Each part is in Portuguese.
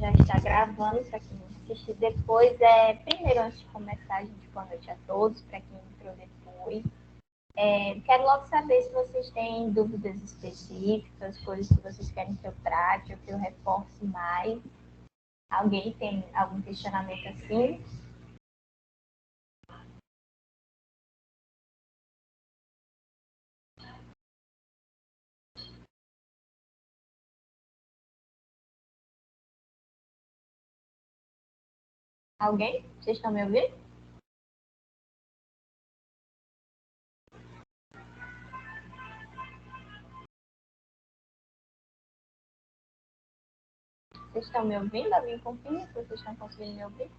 já está gravando para quem assistir depois. Primeiro, antes de começar, a gente boa noite a todos, para quem entrou depois. Quero logo saber se vocês têm dúvidas específicas, coisas que vocês querem que eu trate ou que eu reforce mais. Alguém tem algum questionamento assim? Alguém? Vocês estão me ouvindo? Vocês estão me ouvindo? Alguém confirma se vocês estão conseguindo me ouvir?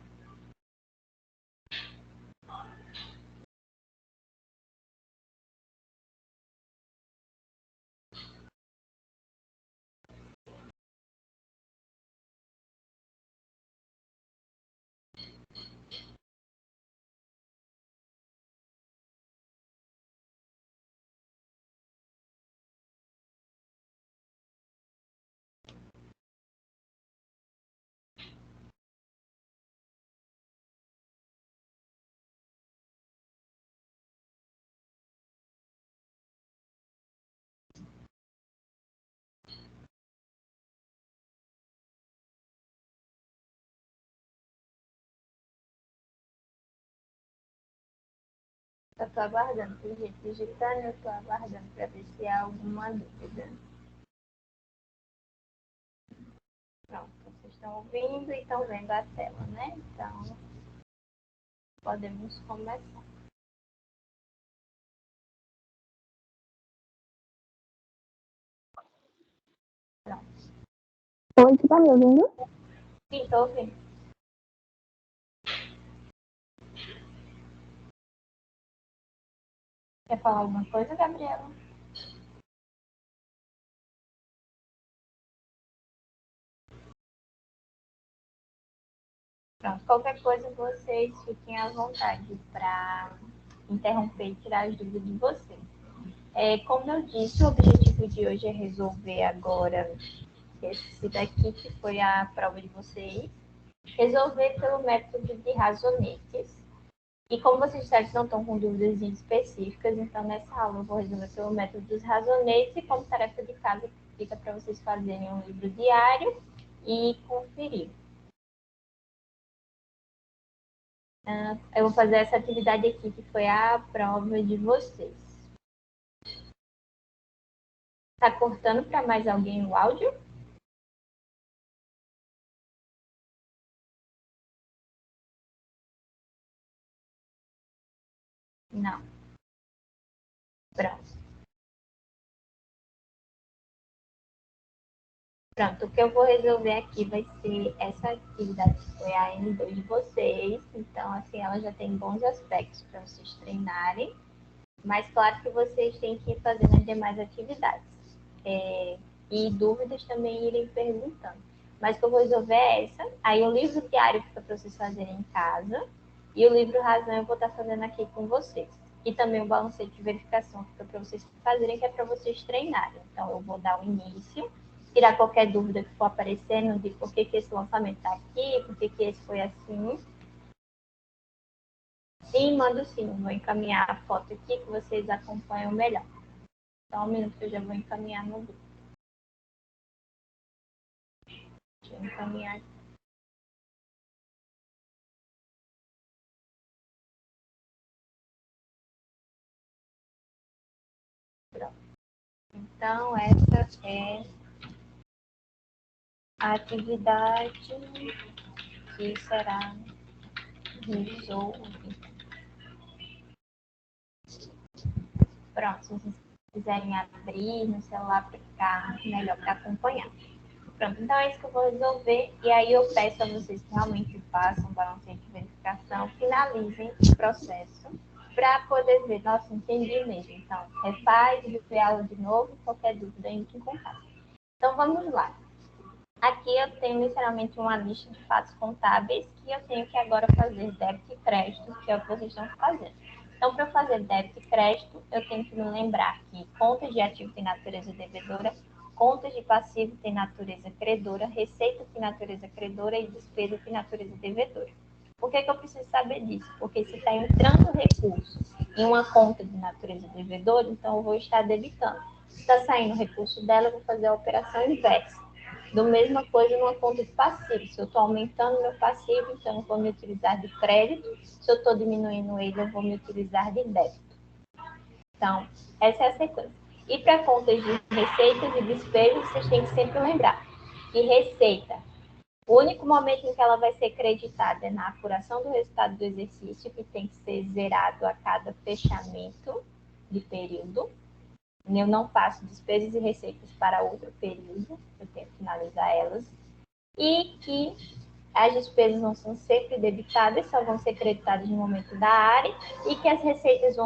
Eu estou aguardando, tem gente digitando, eu estou aguardando para ver se há alguma dúvida. Pronto, vocês estão ouvindo e estão vendo a tela, né? Então, podemos começar. Pronto. Oi, você tá me ouvindo? Sim, estou ouvindo. Quer falar alguma coisa, Gabriela? Pronto, qualquer coisa vocês fiquem à vontade para interromper e tirar as dúvidas de vocês. Como eu disse, o objetivo de hoje é resolver agora esse daqui, que foi a prova de vocês, resolver pelo método de razonetes. E como vocês sabem, não estão com dúvidas específicas, então nessa aula eu vou resolver pelo método dos razonetes e como tarefa de casa fica para vocês fazerem um livro diário e conferir. Eu vou fazer essa atividade aqui, que foi a prova de vocês. Tá cortando para mais alguém o áudio? Não. Pronto. Pronto, o que eu vou resolver aqui vai ser essa atividade que foi a N2 de vocês. Então, assim, ela já tem bons aspectos para vocês treinarem. Mas claro que vocês têm que ir fazendo as demais atividades. E dúvidas também irem perguntando. Mas o que eu vou resolver é essa. Aí o livro diário fica para vocês fazerem em casa. E o livro razão eu vou estar fazendo aqui com vocês. E também o balancete de verificação fica para vocês fazerem, que é para vocês treinarem. Então eu vou dar o início, tirar qualquer dúvida que for aparecendo de por que esse lançamento está aqui, por que esse foi assim. E mando sim, vou encaminhar a foto aqui que vocês acompanham melhor. Só um minuto que eu já vou encaminhar no grupo. Deixa eu encaminhar aqui. Pronto. Então, essa é a atividade que será resolvida. Pronto, se vocês quiserem abrir no celular para ficar melhor para acompanhar. Pronto, então é isso que eu vou resolver. E aí eu peço a vocês que realmente façam um balancete de verificação, finalizem o processo para poder ver, nossa, entendi mesmo. Então, refaz, vê a aula de novo, qualquer dúvida, entre em contato. Então, vamos lá. Aqui eu tenho literalmente uma lista de fatos contábeis que eu tenho que agora fazer débito e crédito, que é o que vocês estão fazendo. Então, para fazer débito e crédito, eu tenho que me lembrar que contas de ativo de natureza devedora contas de passivo têm natureza credora, receita tem natureza credora e despesa tem natureza devedora. Por que eu preciso saber disso? Porque se está entrando recurso em uma conta de natureza devedora, então eu vou estar debitando. Se está saindo recurso dela, eu vou fazer a operação inversa. Do mesma coisa numa conta de passivo. Se eu estou aumentando meu passivo, então eu vou me utilizar de crédito. Se eu estou diminuindo ele, eu vou me utilizar de débito. Então, essa é a sequência. E para contas de receitas e despesas, vocês têm que sempre lembrar que receita, o único momento em que ela vai ser creditada é na apuração do resultado do exercício, que tem que ser zerado a cada fechamento de período. Eu não faço despesas e receitas para outro período, eu tenho que finalizar elas. E que as despesas não são sempre debitadas, só vão ser creditadas no momento da área, e que as receitas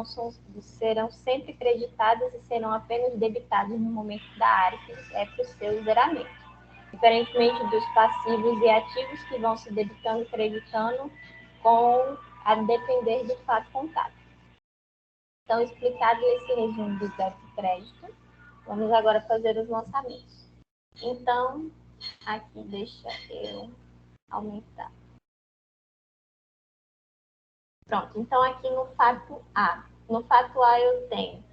serão sempre creditadas e serão apenas debitadas no momento da área, que é para o seu zeramento. Diferentemente dos passivos e ativos que vão se debitando e creditando a depender do fato contábil. Então, explicado esse resumo do débito e crédito, vamos agora fazer os lançamentos. Então, aqui deixa eu aumentar. Pronto, então aqui no fato A. No fato A eu tenho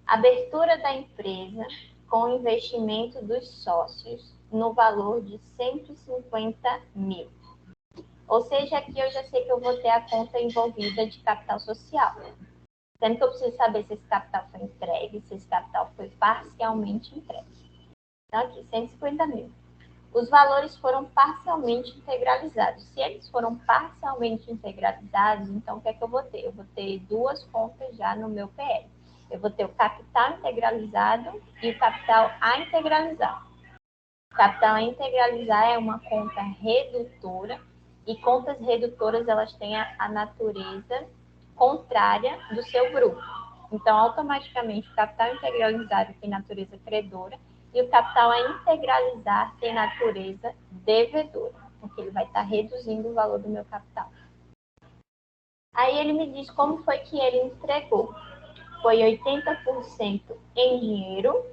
abertura da empresa com investimento dos sócios no valor de 150 mil. Ou seja, aqui eu já sei que eu vou ter a conta envolvida de capital social. Sendo que eu preciso saber se esse capital foi entregue, se esse capital foi parcialmente entregue. Então, aqui, 150 mil. Os valores foram parcialmente integralizados. Se eles foram parcialmente integralizados, então o que é que eu vou ter? Eu vou ter duas contas já no meu PL. Eu vou ter o capital integralizado e o capital a integralizar. O capital a integralizar é uma conta redutora, e contas redutoras elas têm a natureza contrária do seu grupo. Então, automaticamente, o capital integralizado tem natureza credora e o capital a integralizar tem natureza devedora, porque ele vai estar reduzindo o valor do meu capital. Aí ele me diz como foi que ele entregou. Foi 80% em dinheiro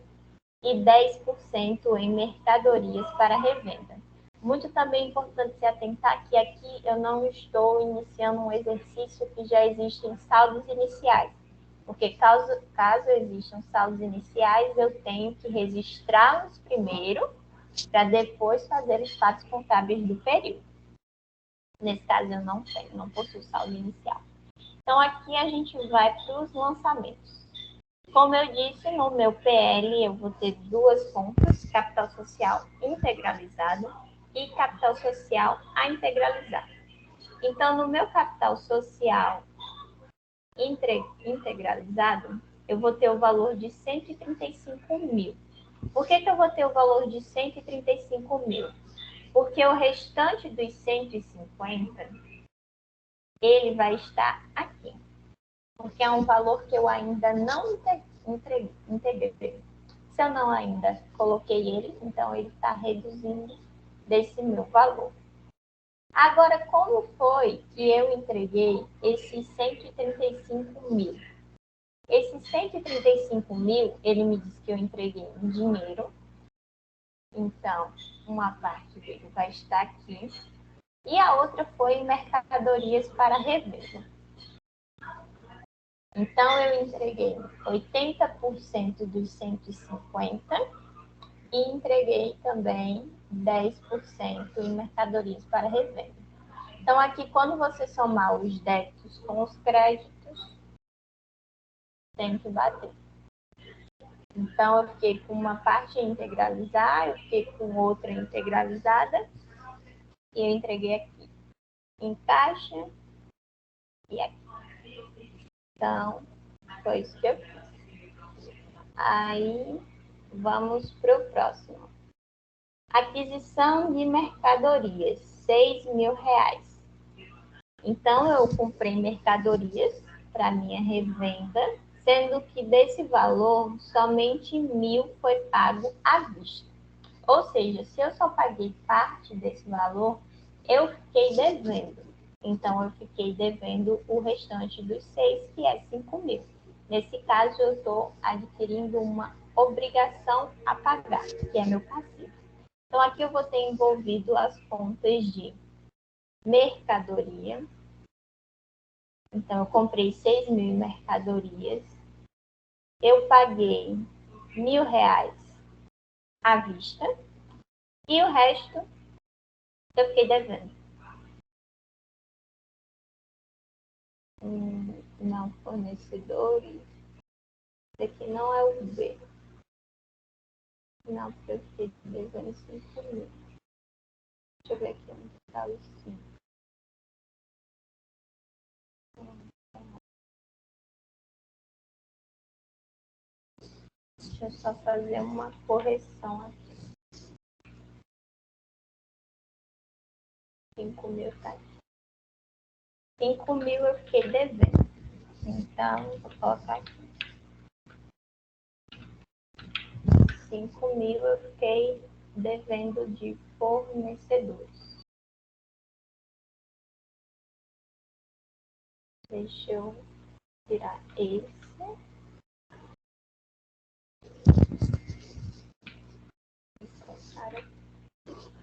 e 10% em mercadorias para revenda. Muito também importante se atentar que aqui eu não estou iniciando um exercício que já existem saldos iniciais, porque caso existam saldos iniciais, eu tenho que registrá-los primeiro para depois fazer os fatos contábeis do período. Nesse caso eu não tenho, não possuo saldo inicial. Então aqui a gente vai para os lançamentos. Como eu disse, no meu PL eu vou ter duas contas, capital social integralizado e capital social a integralizado. Então, no meu capital social integralizado, eu vou ter o valor de 135 mil. Por que eu vou ter o valor de 135 mil? Porque o restante dos 150, ele vai estar aqui. Porque é um valor que eu ainda não integrei. Se eu não ainda coloquei ele, então ele está reduzindo desse meu valor. Agora, como foi que eu entreguei esses 135 mil? Esses 135 mil, ele me disse que eu entreguei em dinheiro. Então, uma parte dele vai estar aqui. E a outra foi em mercadorias para revenda. Então, eu entreguei 80% dos 150 e entreguei também 10% em mercadorias para revenda. Então, aqui, quando você somar os débitos com os créditos, tem que bater. Então, eu fiquei com uma parte a integralizar, eu fiquei com outra integralizada e eu entreguei aqui em caixa e aqui. Então, foi isso que eu fiz. Aí, vamos para o próximo. Aquisição de mercadorias, R$6.000. Então, eu comprei mercadorias para minha revenda, sendo que desse valor, somente 1.000 foi pago à vista. Ou seja, se eu só paguei parte desse valor, eu fiquei devendo. Então, eu fiquei devendo o restante dos 6, que é 5.000. Nesse caso, eu estou adquirindo uma obrigação a pagar, que é meu passivo. Então, aqui eu vou ter envolvido as contas de mercadoria. Então, eu comprei 6.000 em mercadorias. Eu paguei R$ 1.000 à vista. E o resto eu fiquei devendo. Não, fornecedores. Esse aqui não é o B. Não, porque eu fiquei devendo 5.000. Deixa eu ver aqui onde está o 5. Deixa eu só fazer uma correção aqui. 5.000 tá aqui. 5.000 eu fiquei devendo. Então, vou colocar aqui. 5.000 eu fiquei devendo de fornecedores. Deixa eu tirar esse.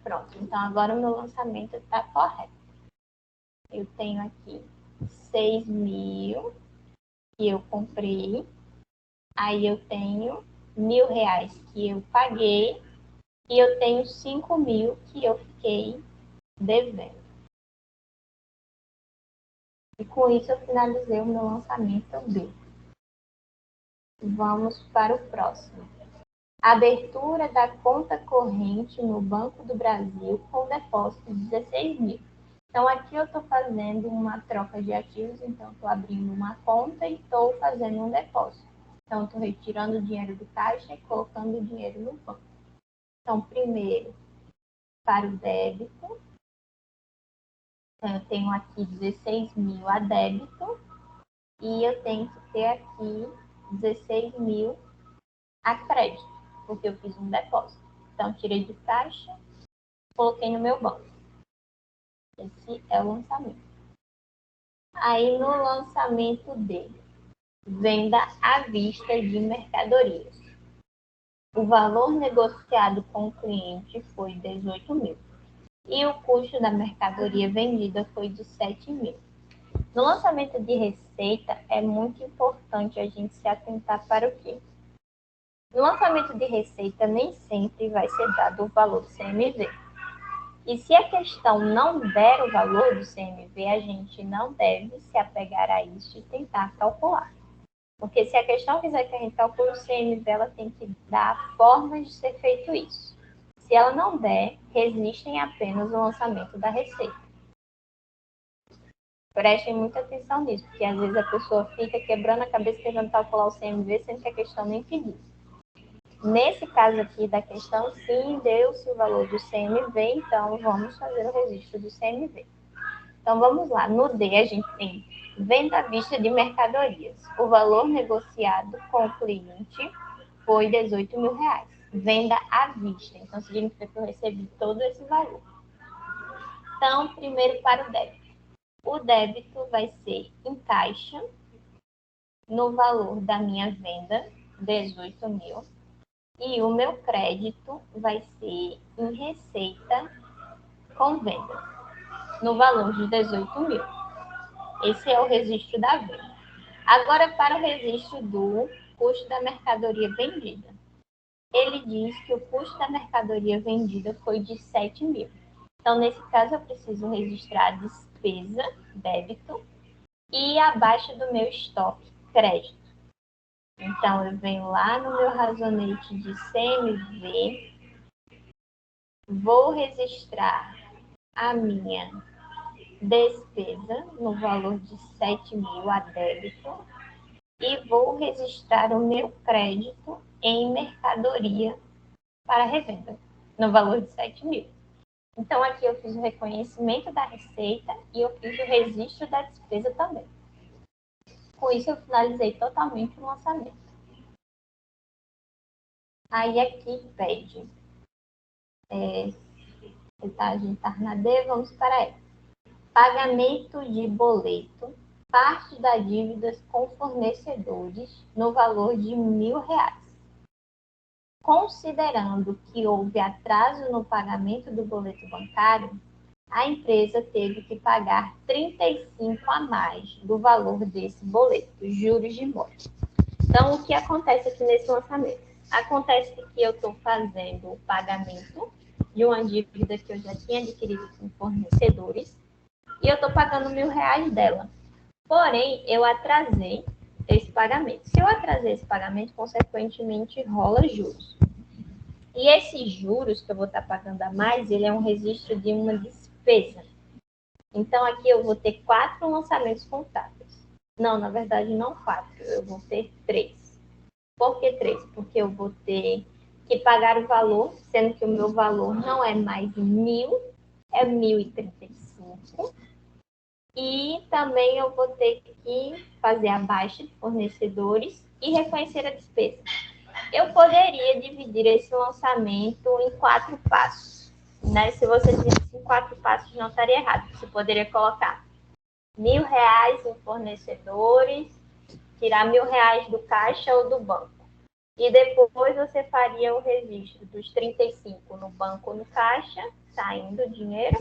Pronto, então agora o meu lançamento está correto. Eu tenho aqui 6.000 que eu comprei. Aí eu tenho R$ 1.000 que eu paguei. E eu tenho 5.000 que eu fiquei devendo. E com isso eu finalizei o meu lançamento B. Vamos para o próximo. Abertura da conta corrente no Banco do Brasil com depósito de 16.000. Então, aqui eu estou fazendo uma troca de ativos, então estou abrindo uma conta e estou fazendo um depósito. Então, estou retirando o dinheiro do caixa e colocando o dinheiro no banco. Então, primeiro, para o débito, então, eu tenho aqui 16.000 a débito e eu tenho que ter aqui 16.000 a crédito, porque eu fiz um depósito. Então, tirei do caixa, coloquei no meu banco. Esse é o lançamento. Aí, no lançamento D, venda à vista de mercadorias. O valor negociado com o cliente foi 18.000 e o custo da mercadoria vendida foi de 7.000. No lançamento de receita, é muito importante a gente se atentar para o quê? No lançamento de receita, nem sempre vai ser dado o valor do CMV. E se a questão não der o valor do CMV, a gente não deve se apegar a isso e tentar calcular. Porque se a questão quiser que a gente calcule o CMV, ela tem que dar formas de ser feito isso. Se ela não der, resistem apenas o lançamento da receita. Prestem muita atenção nisso, porque às vezes a pessoa fica quebrando a cabeça tentando calcular o CMV, sendo que a questão nem pediu. Nesse caso aqui da questão, sim, deu-se o valor do CMV, então vamos fazer o registro do CMV. Então vamos lá, no D a gente tem venda à vista de mercadorias. O valor negociado com o cliente foi R$ 18.000. Venda à vista, então significa que eu recebi todo esse valor. Então, primeiro para o débito. O débito vai ser em caixa, no valor da minha venda, 18.000. E o meu crédito vai ser em receita com venda, no valor de 18.000. Esse é o registro da venda. Agora, para o registro do custo da mercadoria vendida. Ele diz que o custo da mercadoria vendida foi de 7.000. Então, nesse caso, eu preciso registrar a despesa, débito, e abaixo do meu estoque, crédito. Então, eu venho lá no meu razonete de CMV, vou registrar a minha despesa no valor de 7.000 a débito e vou registrar o meu crédito em mercadoria para revenda, no valor de 7.000. Então, aqui eu fiz o reconhecimento da receita e eu fiz o registro da despesa também. Com isso, eu finalizei totalmente o lançamento. Aí, aqui pede, a gente está na D, vamos para E. Pagamento de boleto, parte das dívidas com fornecedores no valor de R$ 1.000. considerando que houve atraso no pagamento do boleto bancário, a empresa teve que pagar 35 a mais do valor desse boleto, juros de imóvel. Então, o que acontece aqui nesse lançamento? Acontece que eu estou fazendo o pagamento de uma dívida que eu já tinha adquirido com fornecedores e eu estou pagando R$ 1.000 dela. Porém, eu atrasei esse pagamento. Se eu atrasei esse pagamento, consequentemente, rola juros. E esses juros que eu vou estar pagando a mais, ele é um registro de uma despesa. Então, aqui eu vou ter 4 lançamentos contábeis. Não, na verdade, não 4. Eu vou ter 3. Por que 3? Porque eu vou ter que pagar o valor, sendo que o meu valor não é mais 1.000, é 1.035. E também eu vou ter que fazer a baixa de fornecedores e reconhecer a despesa. Eu poderia dividir esse lançamento em 4 passos. Né? Se você dividisse em 4 passos, não estaria errado. Você poderia colocar R$ 1.000 em fornecedores, tirar R$ 1.000 do caixa ou do banco. E depois você faria o registro dos 35 no banco ou no caixa, saindo o dinheiro,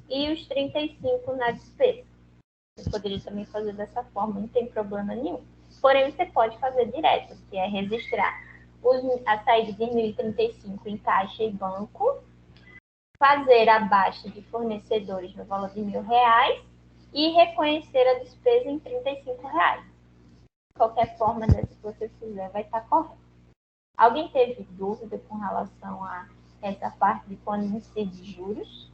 e os 35 na despesa. Você poderia também fazer dessa forma, não tem problema nenhum. Porém, você pode fazer direto, que é registrar a saída de 1.035 em caixa e banco, fazer a baixa de fornecedores no valor de R$ 1.000 e reconhecer a despesa em R$ 35. Qualquer forma dessa que você fizer vai estar correto. Alguém teve dúvida com relação a essa parte de quando inicia de juros?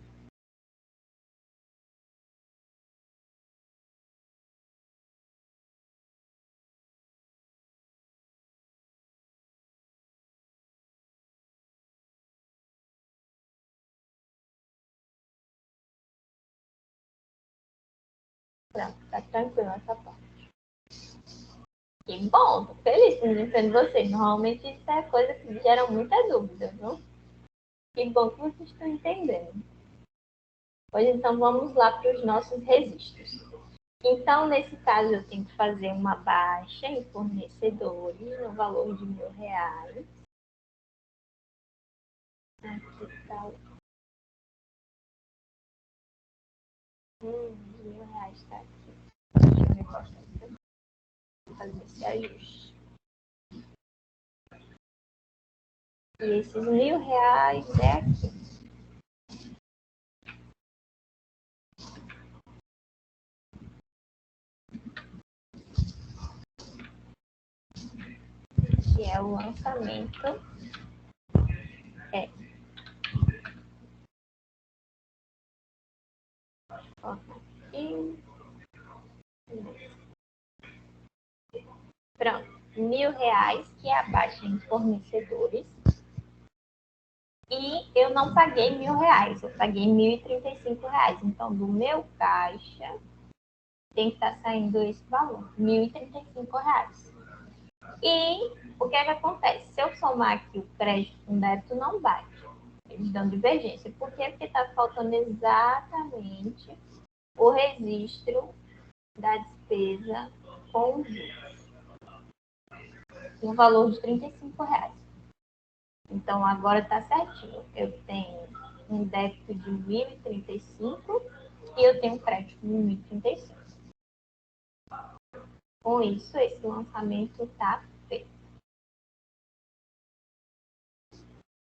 Pronto, tá tranquilo essa parte. Que bom, tô feliz conhecendo vocês. Normalmente isso é coisa que gera muita dúvida, viu? Que bom que vocês estão entendendo. Pois então vamos lá para os nossos registros. Então, nesse caso, eu tenho que fazer uma baixa em fornecedores no valor de R$ 1.000. Aqui está R$ 1.000 está aqui. Deixa eu recortar isso. Fazer esse ajuste. E esses R$ 1.000 é aqui. Que é o lançamento. É. Ó, aqui. Pronto. R$ 1.000, que é a baixa em fornecedores. E eu não paguei R$ 1.000, eu paguei R$ 1.035. Então, do meu caixa, tem que estar saindo esse valor, R$ 1.035. E o que é que acontece? Se eu somar aqui o crédito com o débito, não bate. Eles dão divergência. Por quê? Porque está faltando exatamente o registro da despesa com juros, no valor de R$ 35. Então, agora está certinho. Eu tenho um débito de 1.035 e eu tenho um crédito de 1.035. Com isso, esse lançamento está feito.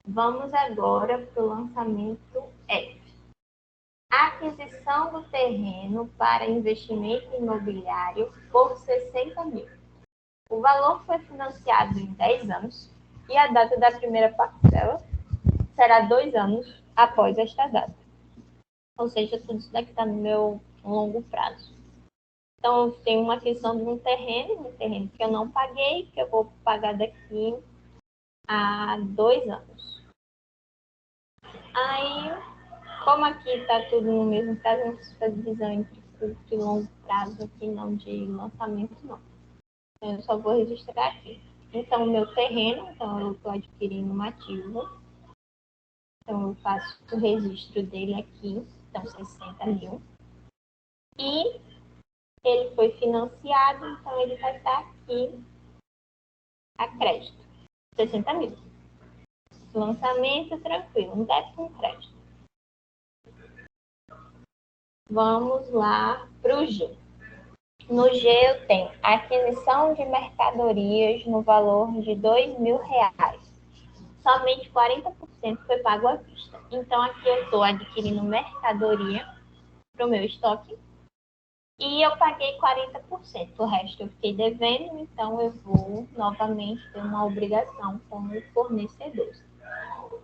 Vamos agora para o lançamento F. Aquisição do terreno para investimento imobiliário por 60 mil. O valor foi financiado em 10 anos e a data da primeira parcela será 2 anos após esta data. Ou seja, tudo isso daqui está no meu longo prazo. Então, eu tenho uma aquisição de um terreno que eu não paguei, que eu vou pagar daqui a 2 anos. Aí, como aqui está tudo no mesmo prazo, não preciso fazer divisão entre curto e longo prazo aqui, não de lançamento, não. Então, eu só vou registrar aqui. Então, o meu terreno, então eu estou adquirindo um ativo. Então, eu faço o registro dele aqui, então 60 mil. E ele foi financiado, então ele vai estar aqui a crédito, 60 mil. Lançamento, tranquilo, um débito, um crédito. Vamos lá para o G. No G eu tenho aquisição de mercadorias no valor de R$ 2.000. Somente 40% foi pago à vista. Então, aqui eu estou adquirindo mercadoria para o meu estoque e eu paguei 40%. O resto eu fiquei devendo, então eu vou novamente ter uma obrigação com o fornecedor.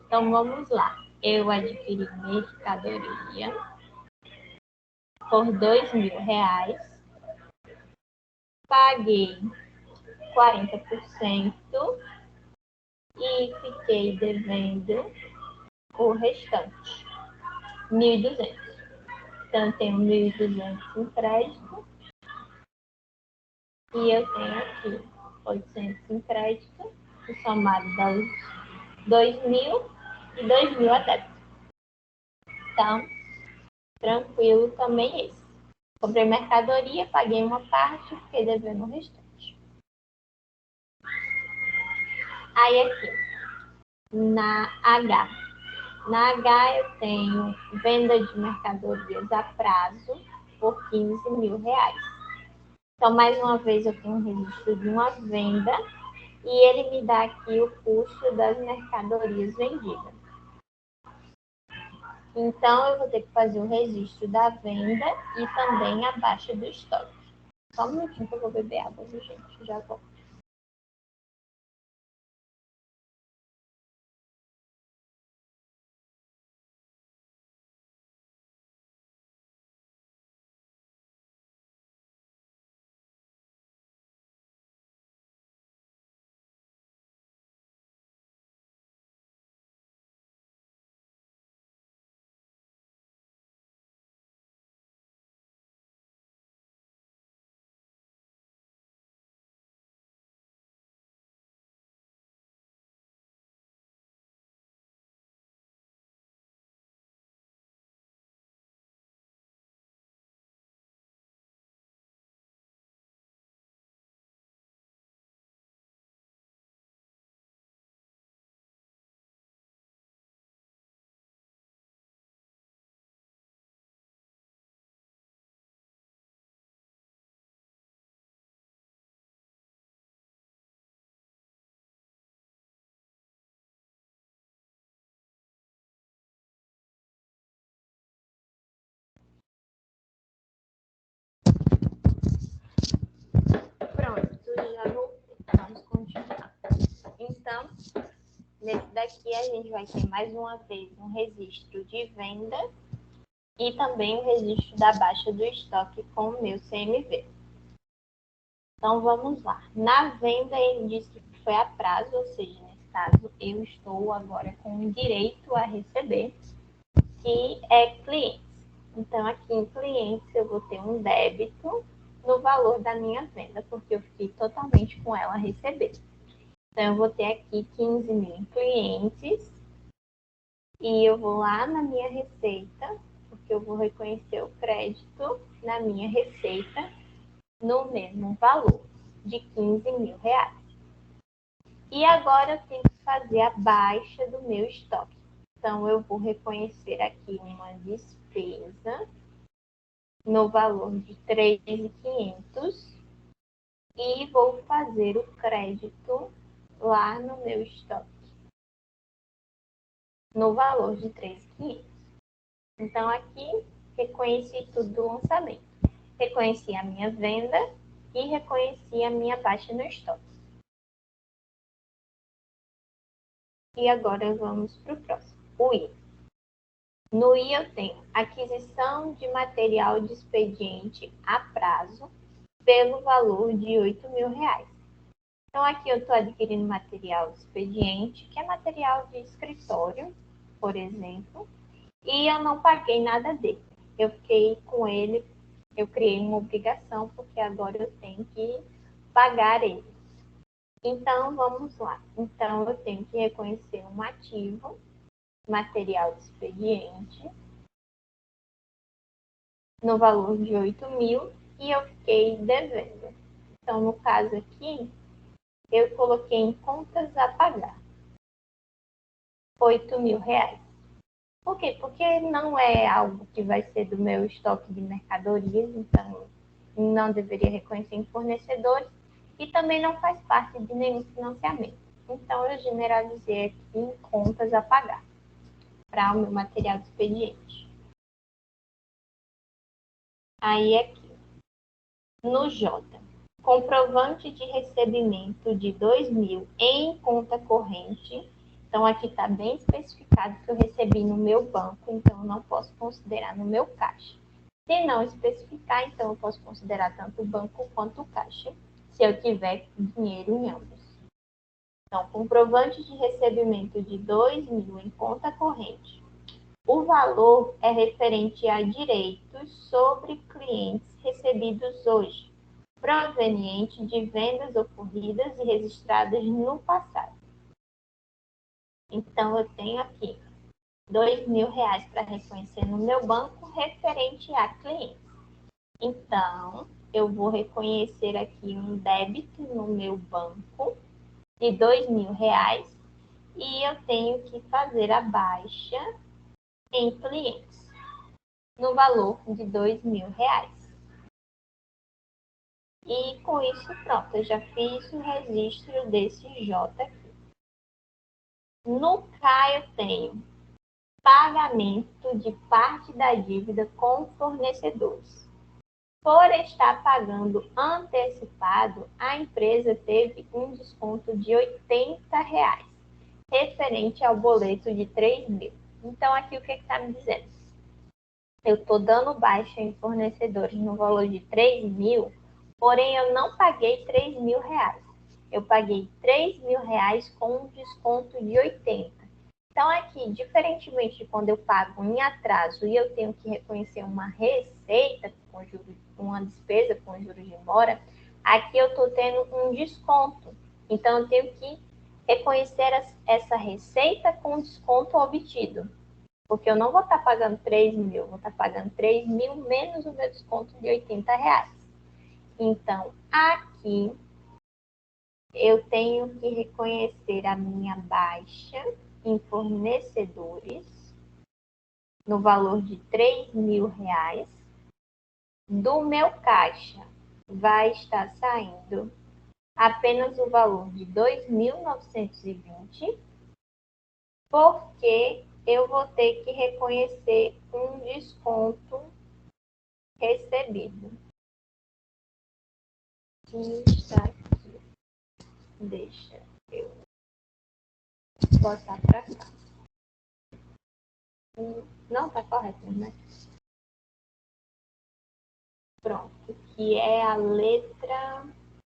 Então, vamos lá. Eu adquiri mercadoria por R$ 2.000, paguei 40% e fiquei devendo o restante, 1.200. Então, eu tenho 1.200 em crédito e eu tenho aqui 800 em crédito, o somado dá os 2.000 e 2.000 a débito. Então, tranquilo também esse. Comprei mercadoria, paguei uma parte, fiquei devendo o restante. Aí aqui, na H. Na H eu tenho venda de mercadorias a prazo por R$ 15.000. Então, mais uma vez, eu tenho um registro de uma venda e ele me dá aqui o custo das mercadorias vendidas. Então, eu vou ter que fazer o registro da venda e também a baixa do estoque. Só um minutinho que eu vou beber água, viu, gente? Já volto. Pronto, já voltei. Vamos continuar. Então, nesse daqui a gente vai ter mais uma vez um registro de venda e também o registro da baixa do estoque com o meu CMV. Então, vamos lá. Na venda, ele diz que foi a prazo, ou seja, nesse caso, eu estou agora com o direito a receber, que é clientes. Então, aqui em clientes, eu vou ter um débito no valor da minha venda, porque eu fiquei totalmente com ela a receber. Então, eu vou ter aqui 15.000 em clientes e eu vou lá na minha receita, porque eu vou reconhecer o crédito na minha receita no mesmo valor de R$ 15.000. E agora eu tenho que fazer a baixa do meu estoque. Então, eu vou reconhecer aqui uma despesa no valor de 3.500 e vou fazer o crédito lá no meu estoque no valor de 3.500. Então, aqui, reconheci tudo do lançamento. Reconheci a minha venda e reconheci a minha baixa no estoque. E agora vamos para o próximo, o I. No I eu tenho aquisição de material de expediente a prazo pelo valor de R$ 8.000. Então, aqui eu estou adquirindo material de expediente, que é material de escritório, por exemplo, e eu não paguei nada dele. Eu fiquei com ele, eu criei uma obrigação, porque agora eu tenho que pagar ele. Então, vamos lá. Então, eu tenho que reconhecer um ativo, material de expediente, no valor de 8.000 e eu fiquei devendo. Então, no caso aqui, eu coloquei em contas a pagar. R$ 8.000. Por quê? Porque não é algo que vai ser do meu estoque de mercadorias, então não deveria reconhecer em fornecedores e também não faz parte de nenhum financiamento. Então, eu generalizei aqui em contas a pagar para o meu material de expediente. Aí, aqui, no J, comprovante de recebimento de 2.000 em conta corrente. Então, aqui está bem especificado que eu recebi no meu banco, então eu não posso considerar no meu caixa. Se não especificar, então eu posso considerar tanto o banco quanto o caixa, se eu tiver dinheiro em ambos. Então, comprovante de recebimento de 2.000 em conta corrente. O valor é referente a direitos sobre clientes recebidos hoje, proveniente de vendas ocorridas e registradas no passado. Então, eu tenho aqui R$ 2.000 para reconhecer no meu banco referente a clientes. Então, eu vou reconhecer aqui um débito no meu banco de R$ 2.000 e eu tenho que fazer a baixa em clientes no valor de R$ 2.000. E com isso, pronto, eu já fiz o registro desse J aqui. No K eu tenho pagamento de parte da dívida com fornecedores. Por estar pagando antecipado, a empresa teve um desconto de R$ 80, referente ao boleto de 3.000. Então, aqui o que está me dizendo? Eu estou dando baixa em fornecedores no valor de 3.000, porém eu não paguei R$ 3.000. Eu paguei R$ 3.000 com um desconto de 80. Então, aqui, diferentemente de quando eu pago em atraso e eu tenho que reconhecer uma receita com juros, uma despesa com juros de mora, aqui eu estou tendo um desconto. Então, eu tenho que reconhecer essa receita com desconto obtido. Porque eu não vou estar pagando 3.000, vou estar pagando 3.000 menos o meu desconto de R$ 80. Então, aqui eu tenho que reconhecer a minha baixa em fornecedores no valor de R$ 3.000. Do meu caixa vai estar saindo apenas o valor de 2.920, porque eu vou ter que reconhecer um desconto recebido. Que está aqui. Deixa eu botar para cá. Não, tá correto, né? Pronto, que é a letra.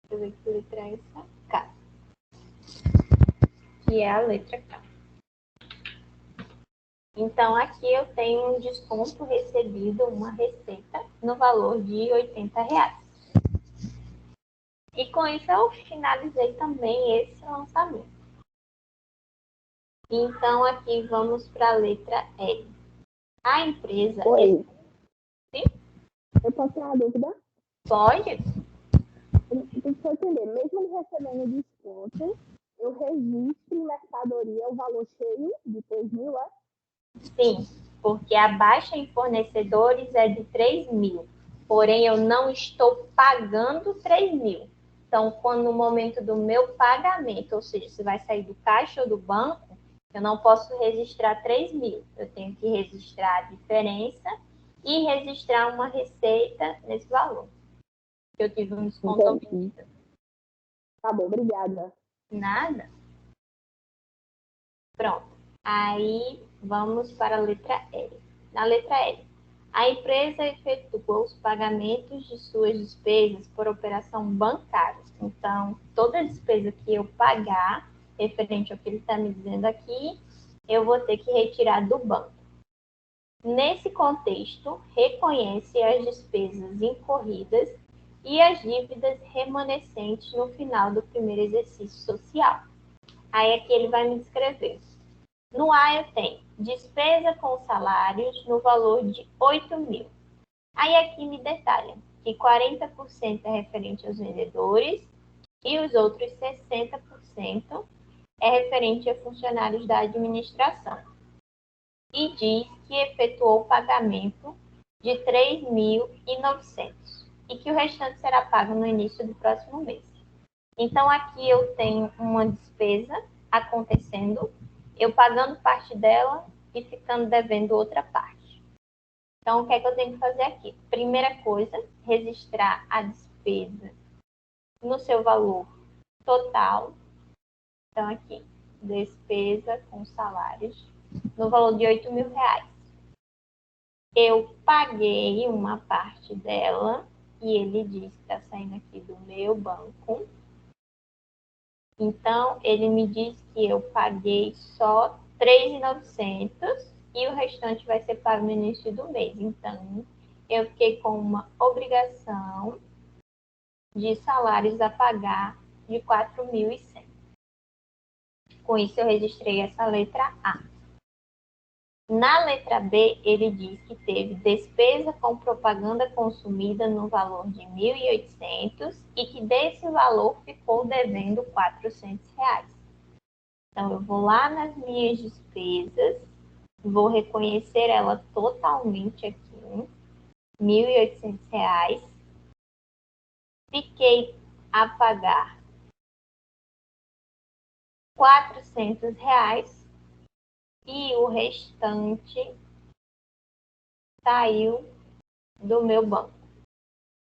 Deixa eu ver que letra é essa? K. Que é a letra K. Então, aqui eu tenho um desconto recebido, uma receita, no valor de R$ 80. E com isso eu finalizei também esse lançamento. Então, aqui vamos para a letra L. A empresa... Oi. Sim? Eu posso ter uma dúvida? Pode? Deixa eu entender. Mesmo recebendo desconto, eu registro em mercadoria o valor cheio de 3.000, é? Sim, porque a baixa em fornecedores é de 3.000. Porém, eu não estou pagando 3.000. Então, quando no momento do meu pagamento, ou seja, se vai sair do caixa ou do banco, eu não posso registrar 3.000. Eu tenho que registrar a diferença e registrar uma receita nesse valor. Eu tive um desconto obtido. Tá bom, obrigada. Nada? Pronto. Aí, vamos para a letra L. Na letra L, a empresa efetuou os pagamentos de suas despesas por operação bancária. Então, toda despesa que eu pagar, referente ao que ele está me dizendo aqui, eu vou ter que retirar do banco. Nesse contexto, reconhece as despesas incorridas e as dívidas remanescentes no final do primeiro exercício social. Aí aqui ele vai me descrever. No A eu tenho despesa com salários no valor de 8.000. Aí aqui me detalha que 40% é referente aos vendedores e os outros 60% é referente a funcionários da administração e diz que efetuou o pagamento de 3.900 e que o restante será pago no início do próximo mês. Então, aqui eu tenho uma despesa acontecendo, eu pagando parte dela e ficando devendo outra parte. Então, o que é que eu tenho que fazer aqui? Primeira coisa, registrar a despesa no seu valor total. Então, aqui, despesa com salários, no valor de R$ 8.000. Eu paguei uma parte dela e ele diz que está saindo aqui do meu banco. Então, ele me diz que eu paguei só 3.900 e o restante vai ser pago no início do mês. Então, eu fiquei com uma obrigação de salários a pagar de 4.100. Com isso, eu registrei essa letra A. Na letra B, ele diz que teve despesa com propaganda consumida no valor de 1.800 e que desse valor ficou devendo R$ 400. Então, eu vou lá nas minhas despesas, vou reconhecer ela totalmente aqui, R$ 1.800. Fiquei a pagar R$ 400 e o restante saiu do meu banco.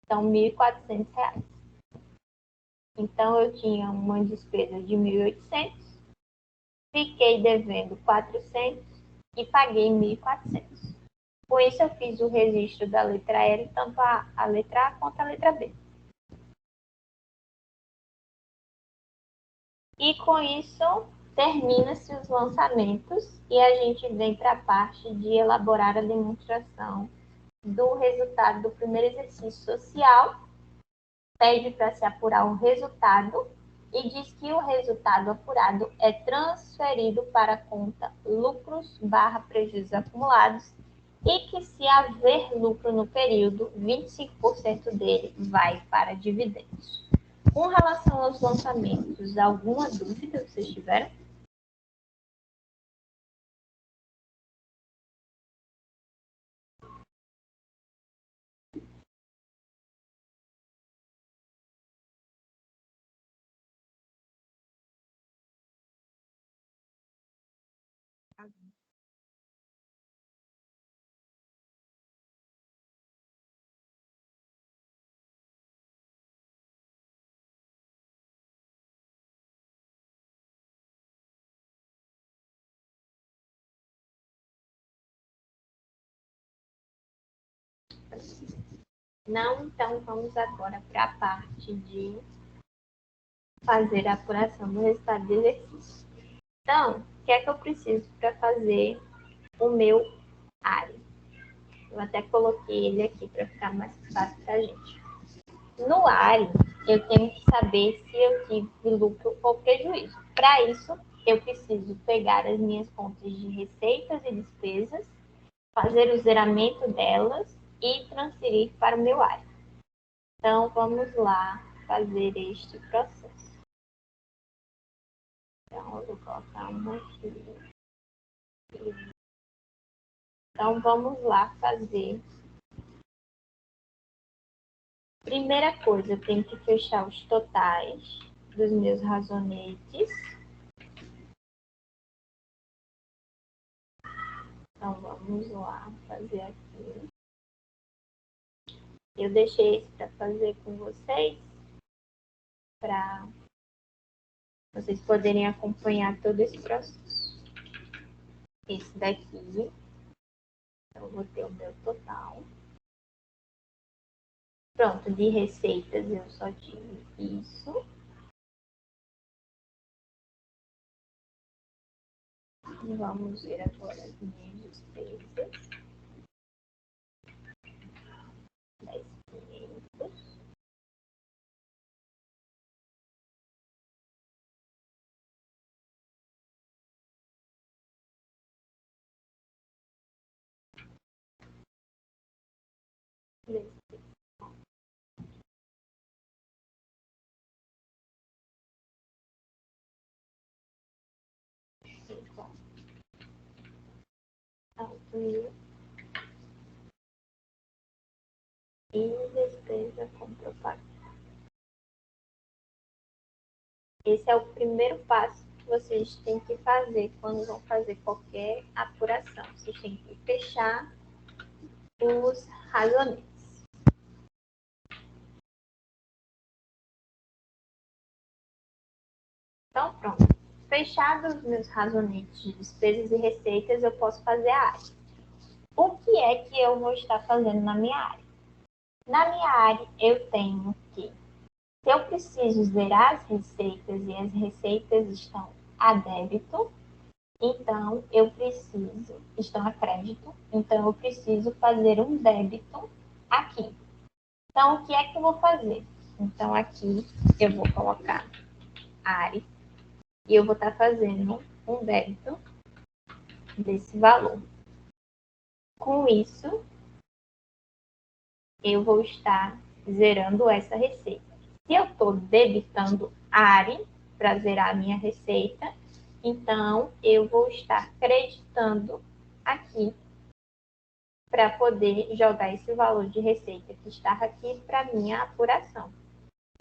Então, R$ 1.400. Então, eu tinha uma despesa de 1.800, fiquei devendo 400 e paguei 1.400. Com isso, eu fiz o registro da letra L, tanto a letra A quanto a letra B. E com isso, termina-se os lançamentos e a gente vem para a parte de elaborar a demonstração do resultado do primeiro exercício social. Pede para se apurar o resultado e diz que o resultado apurado é transferido para a conta lucros/prejuízos acumulados e que, se haver lucro no período, 25% dele vai para dividendos. Com relação aos lançamentos, alguma dúvida vocês tiveram? Não, então vamos agora para a parte de fazer a apuração do resultado do exercício. Então, o que é que eu preciso para fazer o meu ARI? Eu até coloquei ele aqui para ficar mais fácil para a gente. No ARI, eu tenho que saber se eu tive lucro ou prejuízo. Para isso, eu preciso pegar as minhas contas de receitas e despesas, fazer o zeramento delas e transferir para o meu ARI. Então, vamos lá fazer este processo. Então, eu vou colocar uma aqui. Então, vamos lá fazer. Primeira coisa, eu tenho que fechar os totais dos meus razonetes. Então, vamos lá fazer aqui. Eu deixei esse para fazer com vocês, para vocês poderem acompanhar todo esse processo. Esse daqui, eu vou ter o meu total. Pronto, de receitas eu só tive isso. Vamos ver agora as minhas despesas. 10.500. mil e despesa com propaganda. Esse é o primeiro passo que vocês têm que fazer quando vão fazer qualquer apuração. Vocês têm que fechar os razonetes. Então, pronto. Fechados os meus razonetes de despesas e receitas, eu posso fazer a área. O que é que eu vou estar fazendo na minha área? Na minha área, eu tenho que, se eu preciso zerar as receitas e as receitas estão a débito, então eu preciso, estão a crédito, então eu preciso fazer um débito aqui. Então, o que é que eu vou fazer? Então, aqui eu vou colocar área e eu vou estar fazendo um débito desse valor. Com isso, eu vou estar zerando essa receita. Se eu estou debitando área para zerar a minha receita, então eu vou estar creditando aqui para poder jogar esse valor de receita que está aqui para minha apuração.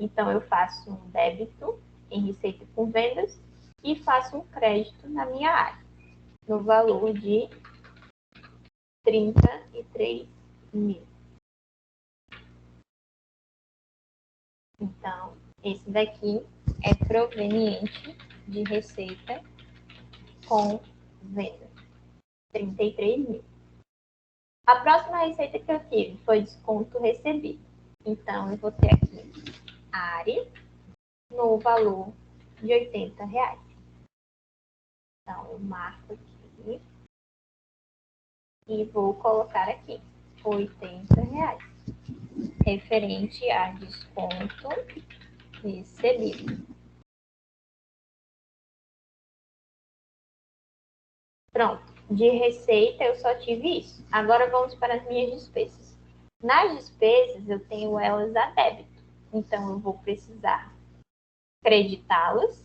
Então, eu faço um débito em receita com vendas e faço um crédito na minha área, no valor de 33 mil. Então, esse daqui é proveniente de receita com venda, 33 mil. A próxima receita que eu tive foi desconto recebido. Então, eu vou ter aqui área no valor de R$ 80. Então, eu marco aqui e vou colocar aqui R$ 80, referente a desconto recebido. Pronto, de receita eu só tive isso. Agora vamos para as minhas despesas. Nas despesas eu tenho elas a débito, então eu vou precisar creditá-las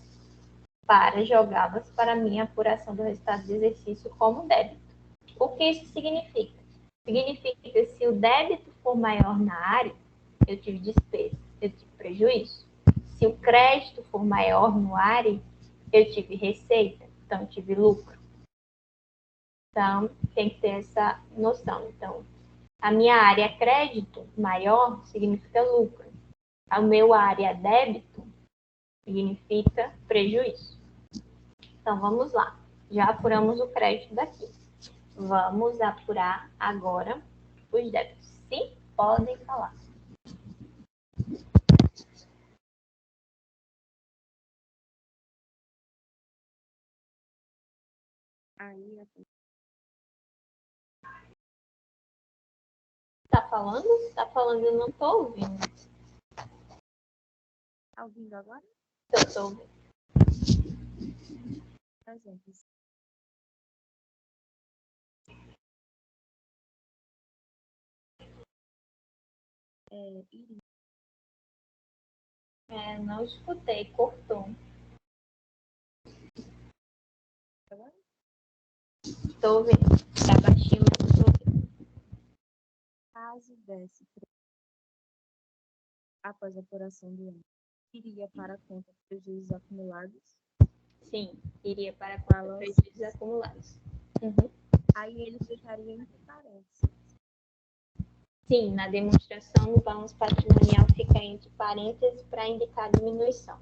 para jogá-las para a minha apuração do resultado do exercício como débito. O que isso significa? Significa que se o débito for maior na área, eu tive despesa, eu tive prejuízo. Se o crédito for maior no área, eu tive receita, então eu tive lucro. Então, tem que ter essa noção. Então, a minha área crédito maior significa lucro. A meu área débito significa prejuízo. Então, vamos lá. Já apuramos o crédito daqui. Vamos apurar agora os débitos. Sim, podem falar. Tá falando? Tá falando, eu não tô ouvindo. Tá ouvindo agora? Tô ouvindo. Por exemplo, iria Não escutei, cortou. agora? Tô ouvindo. Tá baixinho, mas tô ouvindo. Caso desse após a apuração do ano, iria para a conta de prejuízos acumulados. Sim, iria para a conta Balanço. prejuízos acumulados. Uhum. Aí ele ficaria entre parênteses. Sim, na demonstração, o balanço patrimonial fica entre parênteses para indicar diminuição.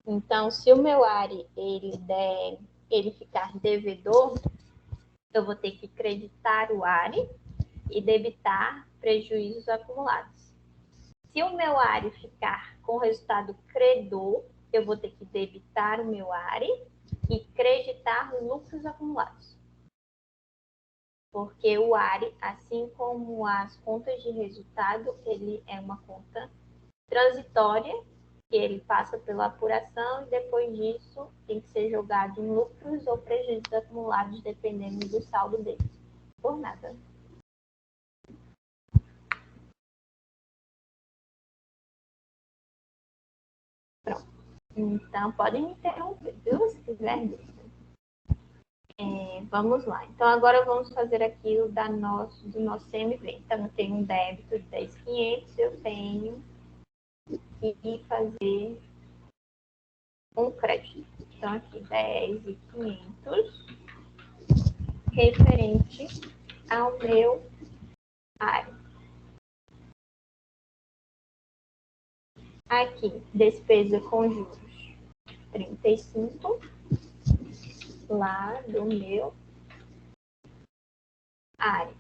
Então, se o meu ARI ele ficar devedor, eu vou ter que creditar o ARI e debitar prejuízos acumulados. Se o meu ARI ficar com resultado credor, eu vou ter que debitar o meu ARI e creditar lucros acumulados. Porque o ARI, assim como as contas de resultado, ele é uma conta transitória, que ele passa pela apuração e depois disso tem que ser jogado em lucros ou prejuízos acumulados, dependendo do saldo dele. Por nada. Pronto. Então, podem me interromper, viu? Se quiser. Vamos lá. Então, agora vamos fazer aqui o do nosso CMV. Então, eu tenho um débito de 10.500, eu tenho que fazer um crédito. Então, aqui, 10.500, referente ao meu área. Aqui, despesa com juros, 35, lá do meu área.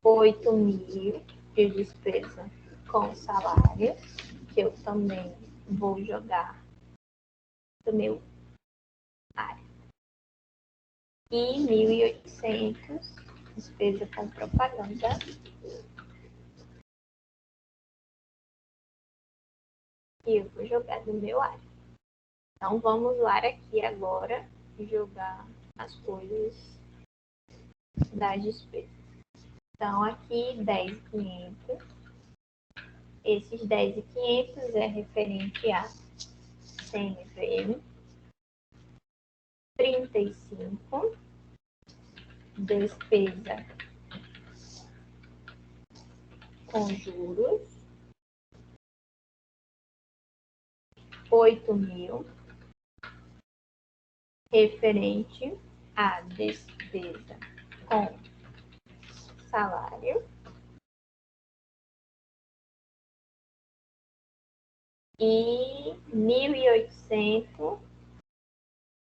8.000 de despesa com salário, que eu também vou jogar do meu área. E 1.800 despesa com propaganda. E eu vou jogar do meu área. Então, vamos lá aqui agora jogar as coisas das despesas. Então, aqui 10.500. Esses 10.500 é referente a CMV. 35, despesa com juros. 8.000, referente à despesa com salário. E 1.800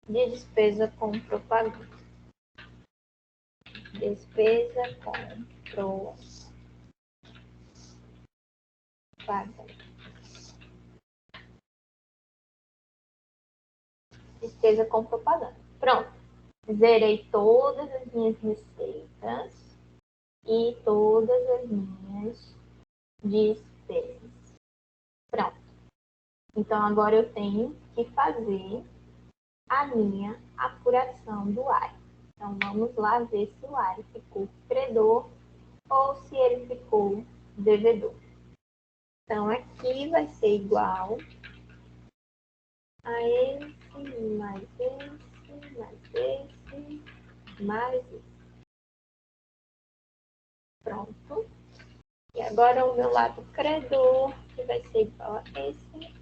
de despesa com propaganda. Despesa com propaganda. Despesa com propaganda. Pronto. Zerei todas as minhas receitas e todas as minhas despesas. Pronto. Então, agora eu tenho que fazer a minha apuração do ARI. Então, vamos lá ver se o ARI ficou credor ou se ele ficou devedor. Então, aqui vai ser igual a esse, mais esse, mais esse, mais esse. Pronto. E agora o meu lado credor, que vai ser igual a esse,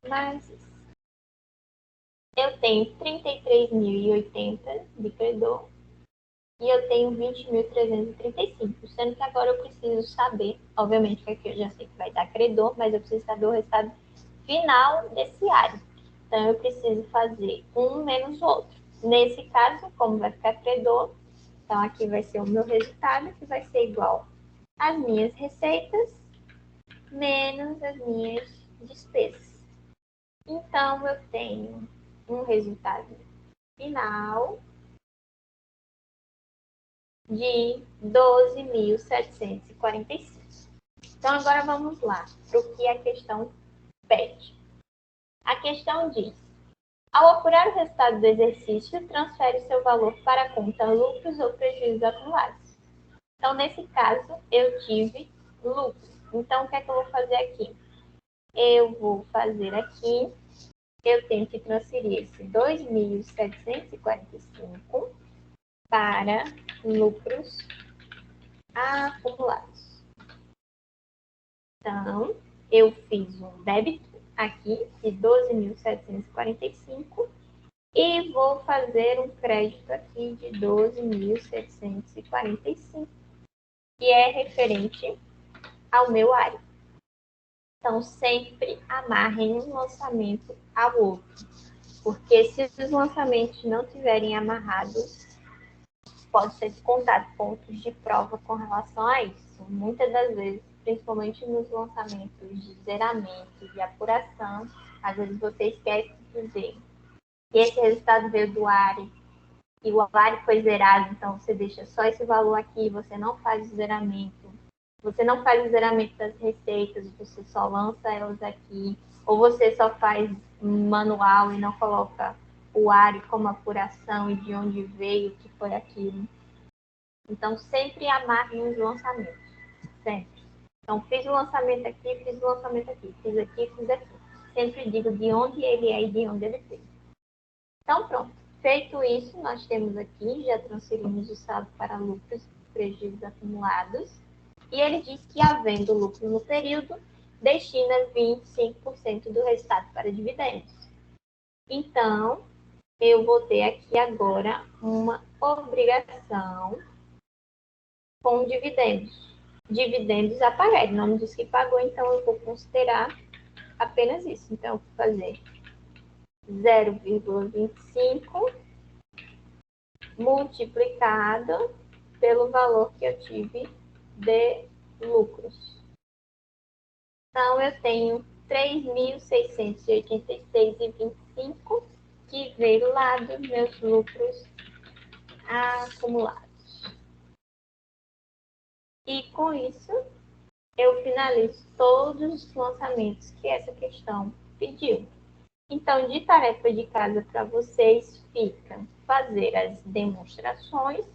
mais esse. Eu tenho 33.080 de credor e eu tenho 20.335, sendo que agora eu preciso saber, obviamente que aqui eu já sei que vai dar credor, mas eu preciso saber o resultado final desse área. Então, eu preciso fazer um menos o outro. Nesse caso, como vai ficar credor, então aqui vai ser o meu resultado, que vai ser igual às minhas receitas menos as minhas despesas. Então, eu tenho um resultado final de 12.745. Então, agora vamos lá para o que a questão pede. A questão diz: ao apurar o resultado do exercício, transfere seu valor para a conta lucros ou prejuízos acumulados. Então, nesse caso, eu tive lucro. Então, o que é que eu vou fazer aqui? Eu vou fazer aqui, eu tenho que transferir esse 2.745 para lucros acumulados. Então, eu fiz um débito aqui de 12.745 e vou fazer um crédito aqui de 12.745, que é referente ao meu área. Então, sempre amarrem um lançamento ao outro, porque se os lançamentos não estiverem amarrados, pode ser descontado pontos de prova com relação a isso. Muitas das vezes, principalmente nos lançamentos de zeramento, de apuração, às vezes você esquece de dizer que esse resultado veio do ARI e o ARI foi zerado, então você deixa só esse valor aqui, você não faz o zeramento. Você não faz o zeramento das receitas, você só lança elas aqui, ou você só faz manual e não coloca o ARI como apuração e de onde veio, o que foi aquilo. Então, sempre amarre os lançamentos, sempre. Então, fiz o lançamento aqui, fiz o lançamento aqui, fiz aqui, fiz aqui. sempre digo de onde ele é e de onde ele veio. Então, pronto. Feito isso, nós temos aqui, já transferimos o saldo para lucros e prejuízos acumulados. E ele diz que, havendo lucro no período, destina 25% do resultado para dividendos. Então, eu vou ter aqui agora uma obrigação com dividendos. Dividendos a pagar. Ele não me disse que pagou, então eu vou considerar apenas isso. Então, eu vou fazer 0,25 multiplicado pelo valor que eu tive de lucros. Então, eu tenho 3.686,25 que veio lá dos meus lucros acumulados. E com isso, eu finalizo todos os lançamentos que essa questão pediu. Então, de tarefa de casa para vocês fica fazer as demonstrações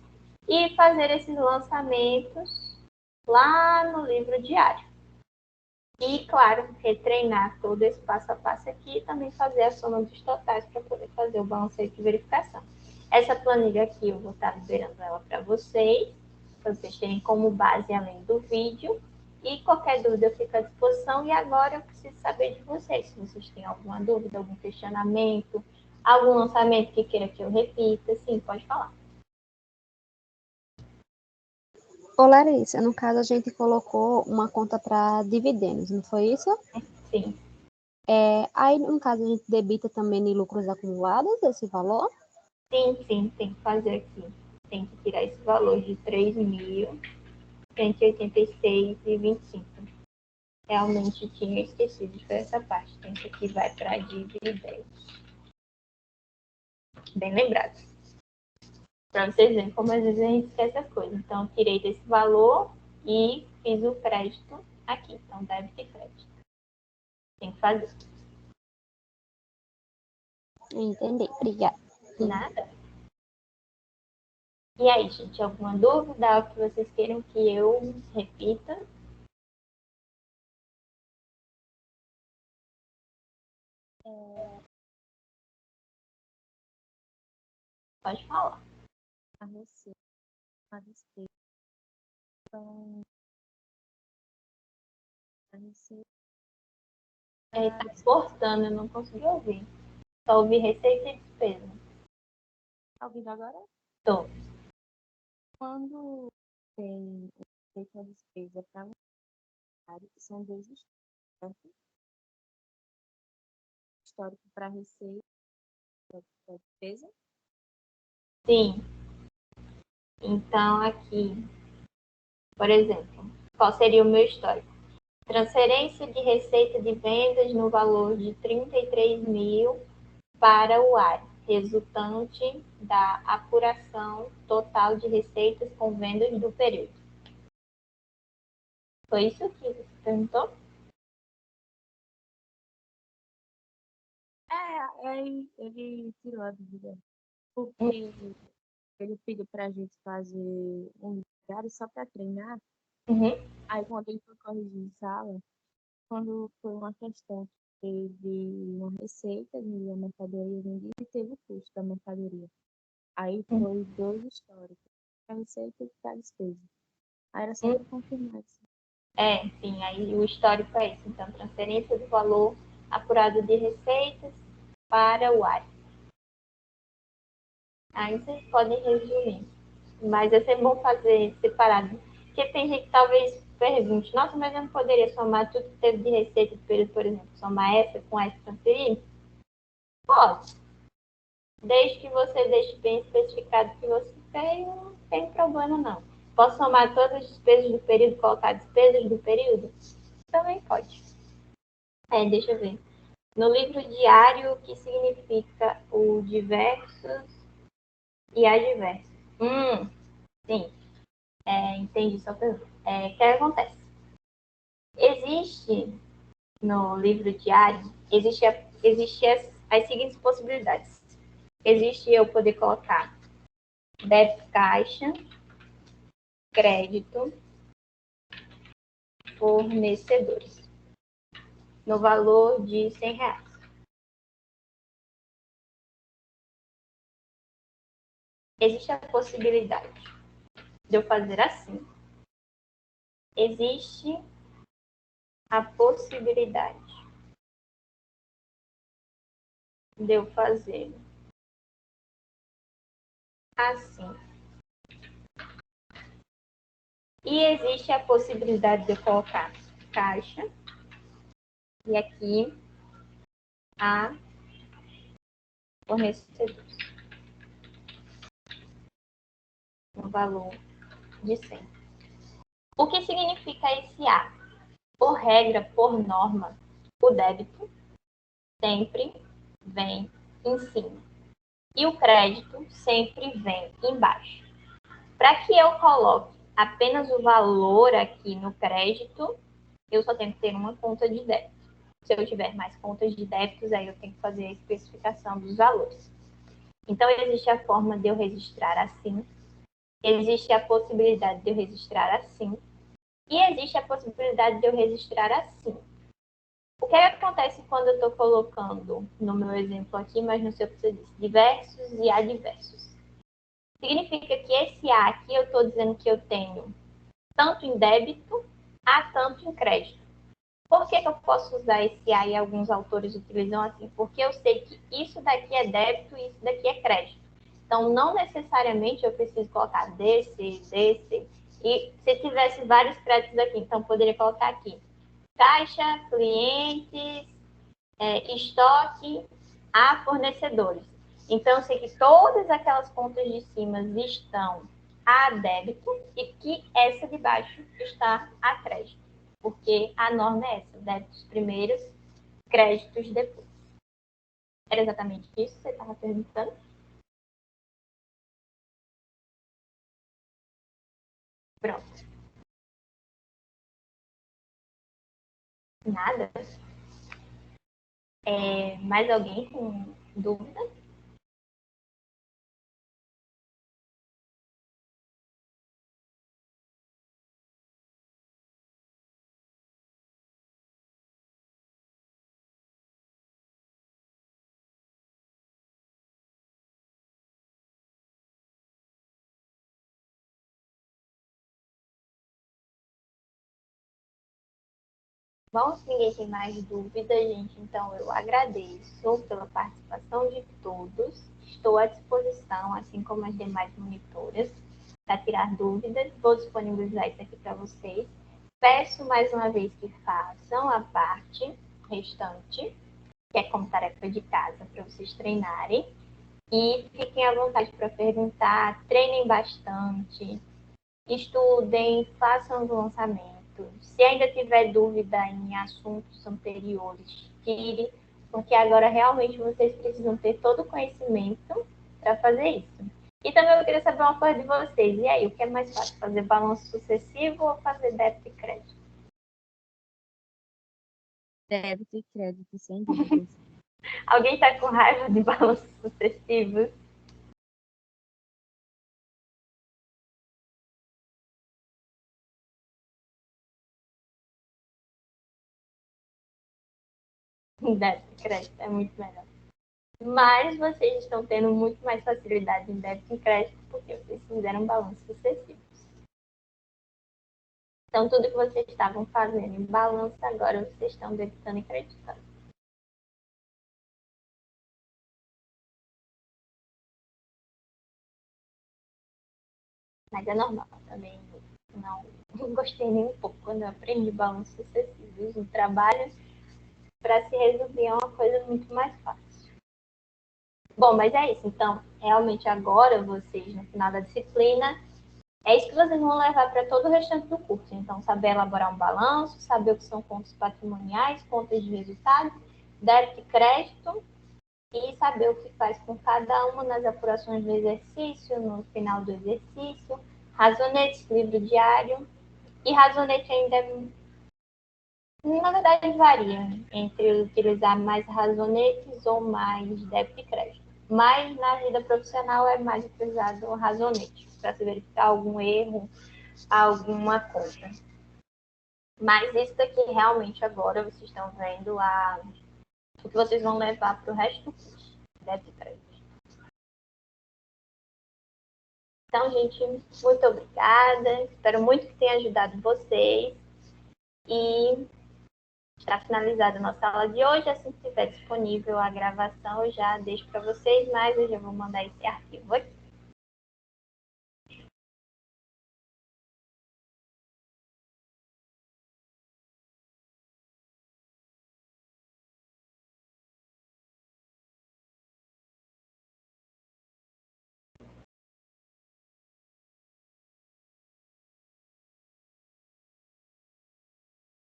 e fazer esses lançamentos lá no livro diário. E, claro, retreinar todo esse passo a passo aqui e também fazer a soma dos totais para poder fazer o balanceio de verificação. Essa planilha aqui eu vou estar liberando ela para vocês terem como base além do vídeo. E qualquer dúvida eu fico à disposição. E agora eu preciso saber de vocês, se vocês têm alguma dúvida, algum questionamento, algum lançamento que queira que eu repita. Sim, pode falar. Ô, Larissa, no caso a gente colocou uma conta para dividendos, não foi isso? Sim. Aí, no caso, a gente debita também de lucros acumulados esse valor? Sim, tem que fazer aqui. Tem que tirar esse valor de 3.186,25. Realmente tinha esquecido de essa parte. Então, isso aqui vai para dividendos. Bem lembrado. Para vocês verem como às vezes a gente esquece as coisas. Então, eu tirei desse valor e fiz o crédito aqui. Então, débito e crédito. Tem que fazer. Entendi, obrigada. Nada. E aí, gente, alguma dúvida? Algo que vocês queiram que eu repita? Pode falar. A receita, a despesa. Então, a receita. Ele está cortando, eu não consegui ouvir. Só ouvi receita e despesa. Tá ouvindo agora? Tô. Quando tem receita e a despesa para um usuário, que são dois históricos. Histórico para receita e para despesa. Sim. Então, aqui, por exemplo, qual seria o meu histórico? Transferência de receita de vendas no valor de 33.000 para o AR, resultante da apuração total de receitas com vendas do período. Foi isso que você perguntou? Ele tirou a dúvida. Porque ele pediu para a gente fazer um diário só para treinar. Uhum. Aí, quando ele foi corrigir em sala, quando foi uma questão que teve uma receita de uma mercadoria vendida e teve o custo da mercadoria. Aí foi dois históricos, a receita e a despesa. Aí era só para confirmar isso. Sim, aí o histórico é isso. Então, transferência do valor apurado de receitas para o AR. Aí vocês podem resumir. Mas é sempre bom fazer separado. Porque tem gente que talvez pergunte, nossa, mas eu não poderia somar tudo que teve de receita do período, por exemplo, somar essa com essa transferir? Pode. Desde que você deixe bem especificado que você tem, não tem problema não. Posso somar todas as despesas do período, colocar despesas do período? Também pode. Deixa eu ver. No livro diário, o que significa o diversos e adversos? Sim. Entendi sua pergunta. O que acontece? Existe no livro diário, existe as seguintes possibilidades. Existe eu poder colocar débito caixa, crédito, fornecedores. no valor de R$ 100. Existe a possibilidade de eu fazer assim. Existe a possibilidade de eu fazer assim. E existe a possibilidade de eu colocar caixa e aqui a fornecedor no valor de 100. O que significa esse A? Por regra, por norma, o débito sempre vem em cima e o crédito sempre vem embaixo. Para que eu coloque apenas o valor aqui no crédito, eu só tenho que ter uma conta de débito. Se eu tiver mais contas de débitos, aí eu tenho que fazer a especificação dos valores. Então, existe a forma de eu registrar assim, existe a possibilidade de eu registrar assim, e existe a possibilidade de eu registrar assim. O que acontece quando eu estou colocando, no meu exemplo aqui, mas no seu que você disse, diversos e adversos? Significa que esse A aqui eu estou dizendo que eu tenho tanto em débito a tanto em crédito. Por que eu posso usar esse A e alguns autores utilizam assim? Porque eu sei que isso daqui é débito e isso daqui é crédito. Então, não necessariamente eu preciso colocar desse. E se tivesse vários créditos aqui, então poderia colocar aqui caixa, clientes, estoque a fornecedores. Então, eu sei que todas aquelas contas de cima estão a débito e que essa de baixo está a crédito. Porque a norma é essa, débitos primeiros, créditos depois. Era exatamente isso que você estava perguntando? Pronto. Nada? Mais alguém com dúvida? Bom, se ninguém tem mais dúvida, gente, então eu agradeço pela participação de todos. Estou à disposição, assim como as demais monitoras, para tirar dúvidas. Vou disponibilizar isso aqui para vocês. Peço mais uma vez que façam a parte restante, que é como tarefa de casa, para vocês treinarem. E fiquem à vontade para perguntar, treinem bastante, estudem, façam os lançamentos. Se ainda tiver dúvida em assuntos anteriores, tire, porque agora realmente vocês precisam ter todo o conhecimento para fazer isso. E também eu queria saber uma coisa de vocês. E aí, o que é mais fácil, fazer balanço sucessivo ou fazer débito e crédito? Débito e crédito, sem dúvidas. Alguém está com raiva de balanços sucessivos? Débito e crédito é muito melhor. Mas vocês estão tendo muito mais facilidade em débito e crédito porque vocês fizeram balanços sucessivos. Então, tudo que vocês estavam fazendo em balanço, agora vocês estão debitando e creditando. Mas é normal também. Não gostei nem um pouco quando eu aprendi balanços sucessivos no trabalho. Para se resumir, é uma coisa muito mais fácil. Bom, mas é isso. Então, realmente agora vocês, no final da disciplina, é isso que vocês vão levar para todo o restante do curso. Então, saber elaborar um balanço, saber o que são contas patrimoniais, contas de resultado, débito e crédito, e saber o que faz com cada uma nas apurações do exercício, no final do exercício, razonetes, livro diário. E razonete ainda, na verdade, varia entre utilizar mais razonetes ou mais débito e crédito. Mas na vida profissional é mais utilizado o razonete, para se verificar algum erro, alguma conta. Mas isso daqui realmente agora vocês estão vendo o que vocês vão levar para o resto do curso. Deve ter. Então, gente, muito obrigada. Espero muito que tenha ajudado vocês. E está finalizada a nossa aula de hoje. Assim que estiver disponível a gravação, eu já deixo para vocês, mas eu já vou mandar esse arquivo aqui.